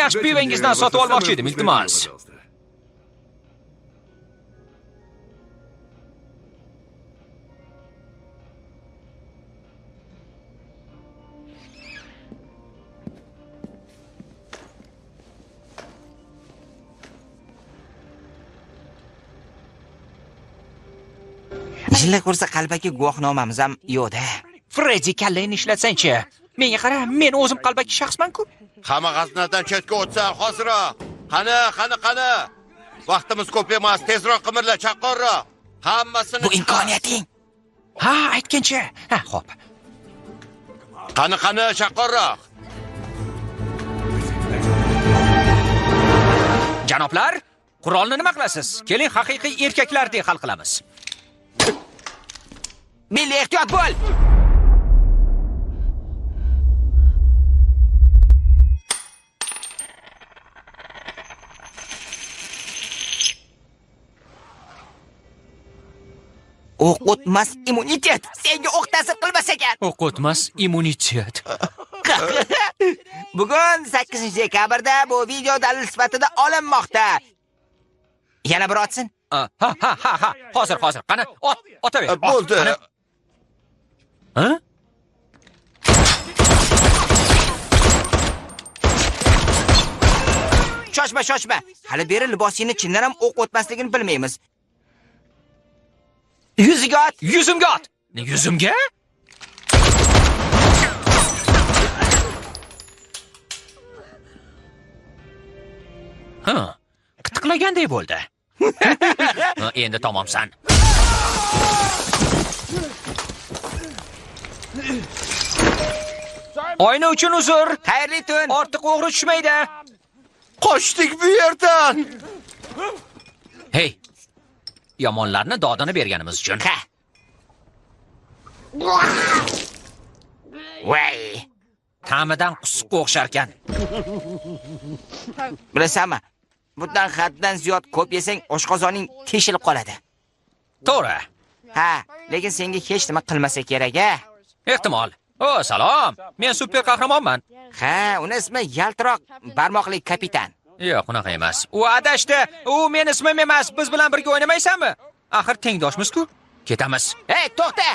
yaxshi pivangizdan sotib olmoqchi edim, iltimos. Jilla ko'rsa qalbaki guvohnomamiz ham yo'q-da. Freddy kallangni ishlatsang-chi. Menga qara, men o'zim qalbaki shaxsman-ku. Hamma g'aznadan chetga o'tsan hozirroq. Qani. Vaqtimiz ko'p emas, tezroq qimirla, chaqqonroq. Hammasini Bu imkoniyating. Ha, aytgancha. Ha, xo'p. Qani, chaqqonroq. Janoblar, qurolni nima qilasiz? Keling, haqiqiy erkaklardek hal qilamiz. Billi, ehtiyot bo'l. O'q o'tmas immunitet senga o'q ta'sir qilmas ekan. O'q o'tmas immunitet. Bugun 8-dekabrda bu video dalil sifatida olinmoqda. Yana bir otsin. Ha. Hozir. Qani, otaver. Bo'ldi. Ha? Shoshma. Hali beri libosingni chindan ham o'q o'tmasligini bilmaymiz. Yuziga ot. Yuzimga ot. Yuzimga? Ha, qitiqlaganday bo'ldi. Endi tamomsan. Oyna uchun uzr. Xayrli tun. Ortiq o'g'ri tushmaydi. Qochdik bu yerdan. Hey. Yomonlarni dodini berganimiz uchun. Ha. Voy. Ta'midan qusiqqa o'xshar ekan. Bilasanmi? Bundan haddan ziyod ko'p yesang oshqozoning teshilib qoladi. To'g'ri. Ha, lekin senga hech nima qilmasa kerak-a? Ehtimol. O, salom. Men super qahramonman. Ha, uni ismi yaltiroq barmoqli kapitan. Yo'q, unaqa emas. U adashdi. U men ismim emas. Biz bilan birga o'ynamaysanmi? Axir tengdoshmiz-ku. Ketamiz. Hey, to'xta!